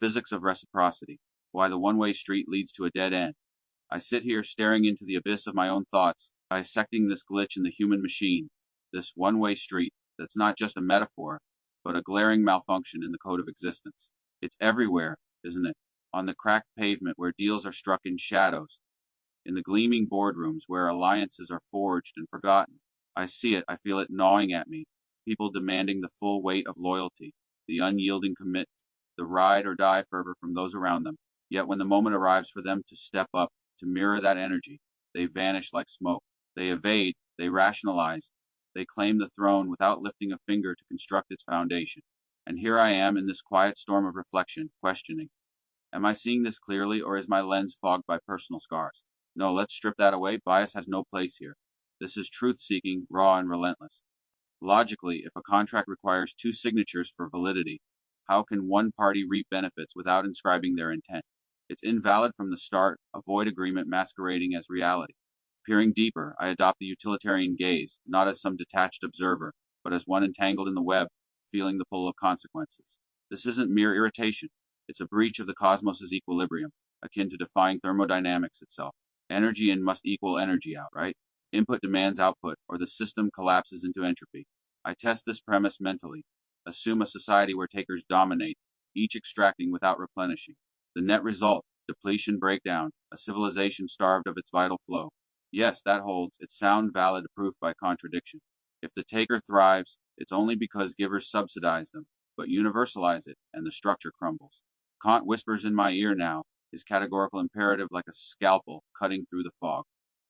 Physics of reciprocity. Why the one-way street leads to a dead end. I sit here staring into the abyss of my own thoughts, dissecting this glitch in the human machine, this one-way street that's not just a metaphor, but a glaring malfunction in the code of existence. It's everywhere, isn't it? On the cracked pavement where deals are struck in shadows, in the gleaming boardrooms where alliances are forged and forgotten. I see it, I feel it gnawing at me. People demanding the full weight of loyalty, the unyielding commit, the ride or die fervor from those around them. Yet when the moment arrives for them to step up, to mirror that energy, they vanish like smoke. They evade, they rationalize, they claim the throne without lifting a finger to construct its foundation. And here I am in this quiet storm of reflection, questioning. Am I seeing this clearly, or is my lens fogged by personal scars? No, let's strip that away. Bias has no place here. This is truth seeking, raw, and relentless. Logically, if a contract requires two signatures for validity, how can one party reap benefits without inscribing their intent? It's invalid from the start, a void agreement masquerading as reality. Peering deeper, I adopt the utilitarian gaze, not as some detached observer, but as one entangled in the web, feeling the pull of consequences. This isn't mere irritation. It's a breach of the cosmos's equilibrium, akin to defying thermodynamics itself. Energy in must equal energy out, right? Input demands output, or the system collapses into entropy. I test this premise mentally. Assume a society where takers dominate, each extracting without replenishing. The net result, depletion breakdown, a civilization starved of its vital flow. Yes, that holds. It's sound, valid proof by contradiction. If the taker thrives, it's only because givers subsidize them, but universalize it, and the structure crumbles. Kant whispers in my ear now, his categorical imperative like a scalpel cutting through the fog.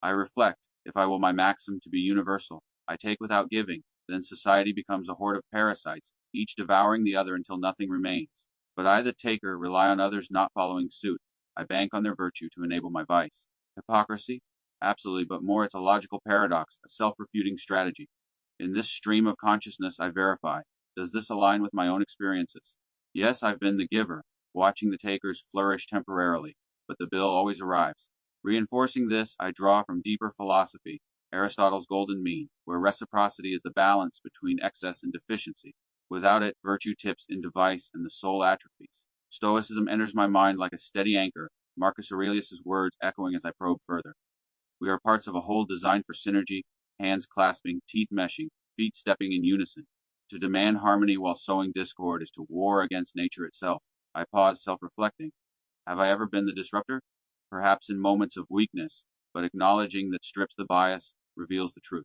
I reflect, if I will my maxim to be universal, I take without giving, then society becomes a horde of parasites, each devouring the other until nothing remains. But I, the taker, rely on others not following suit. I bank on their virtue to enable my vice. Hypocrisy? Absolutely, but more it's a logical paradox, a self-refuting strategy. In this stream of consciousness I verify, does this align with my own experiences? Yes, I've been the giver, watching the takers flourish temporarily, but the bill always arrives. Reinforcing this, I draw from deeper philosophy, Aristotle's golden mean, where reciprocity is the balance between excess and deficiency. Without it, virtue tips into vice and the soul atrophies. Stoicism enters my mind like a steady anchor, Marcus Aurelius's words echoing as I probe further. We are parts of a whole designed for synergy, hands clasping, teeth meshing, feet stepping in unison. To demand harmony while sowing discord is to war against nature itself. I pause, self-reflecting. Have I ever been the disruptor? Perhaps in moments of weakness, but acknowledging that strips the bias, reveals the truth.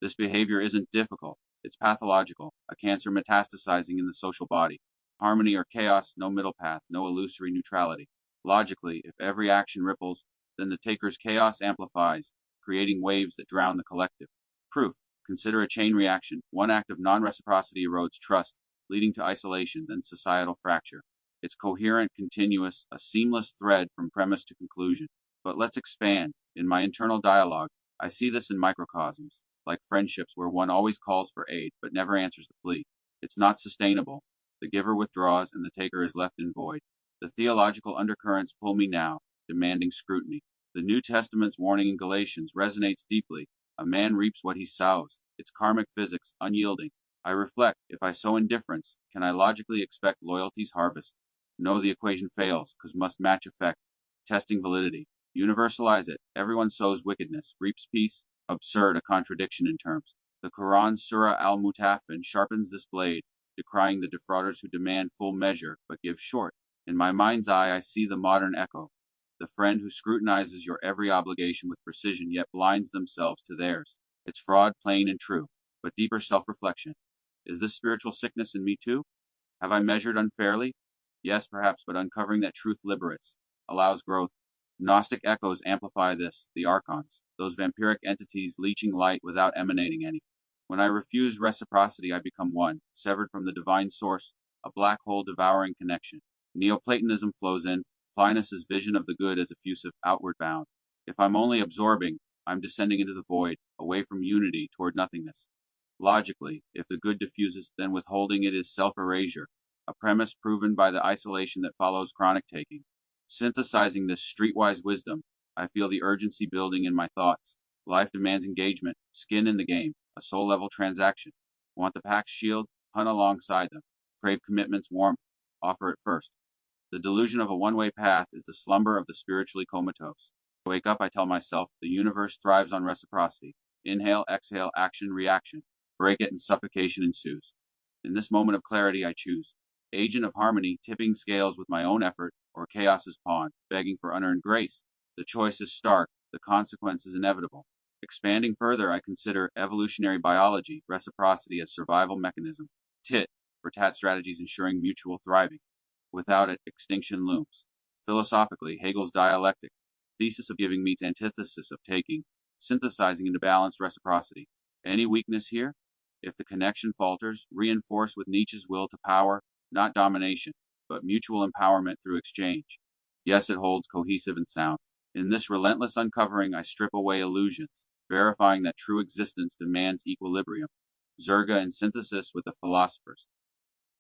This behavior isn't difficult. It's pathological, a cancer metastasizing in the social body. Harmony or chaos, no middle path, no illusory neutrality. Logically, if every action ripples, then the taker's chaos amplifies, creating waves that drown the collective. Proof. Consider a chain reaction. One act of non-reciprocity erodes trust, leading to isolation, then societal fracture. It's coherent, continuous, a seamless thread from premise to conclusion. But let's expand. In my internal dialogue, I see this in microcosms, like friendships where one always calls for aid but never answers the plea. It's not sustainable. The giver withdraws and the taker is left in void. The theological undercurrents pull me now, demanding scrutiny. The New Testament's warning in Galatians resonates deeply. A man reaps what he sows. It's karmic physics, unyielding. I reflect, if I sow indifference, can I logically expect loyalty's harvest? No, the equation fails, because must match effect. Testing validity. Universalize it. Everyone sows wickedness, reaps peace. Absurd, a contradiction in terms. The Quran's Surah al-Mutaffin sharpens this blade, decrying the defrauders who demand full measure, but give short. In my mind's eye, I see the modern echo. The friend who scrutinizes your every obligation with precision yet blinds themselves to theirs. It's fraud, plain and true, but deeper self-reflection. Is this spiritual sickness in me too? Have I measured unfairly? Yes, perhaps, but uncovering that truth liberates, allows growth. Gnostic echoes amplify this, the archons, those vampiric entities leeching light without emanating any. When I refuse reciprocity, I become one, severed from the divine source, a black hole devouring connection. Neoplatonism flows in, Plinus's vision of the good as effusive, outward bound. If I'm only absorbing, I'm descending into the void, away from unity, toward nothingness. Logically, if the good diffuses, then withholding it is self-erasure, a premise proven by the isolation that follows chronic taking. Synthesizing this streetwise wisdom, I feel the urgency building in my thoughts. Life demands engagement, skin in the game, a soul-level transaction. Want the pack's shield? Hunt alongside them. Crave commitment's warmth? Offer it first. The delusion of a one-way path is the slumber of the spiritually comatose. Wake up, I tell myself, the universe thrives on reciprocity. Inhale, exhale, action, reaction. Break it and suffocation ensues. In this moment of clarity, I choose. Agent of harmony, tipping scales with my own effort, or chaos's pawn, begging for unearned grace. The choice is stark, the consequence is inevitable. Expanding further, I consider evolutionary biology, reciprocity as survival mechanism. Tit for tat strategies ensuring mutual thriving. Without it, extinction looms. Philosophically, Hegel's dialectic, thesis of giving meets antithesis of taking, synthesizing into balanced reciprocity. Any weakness here? If the connection falters, reinforce with Nietzsche's will to power, not domination, but mutual empowerment through exchange. Yes, it holds cohesive and sound. In this relentless uncovering, I strip away illusions, verifying that true existence demands equilibrium. Zerga in synthesis with the philosophers.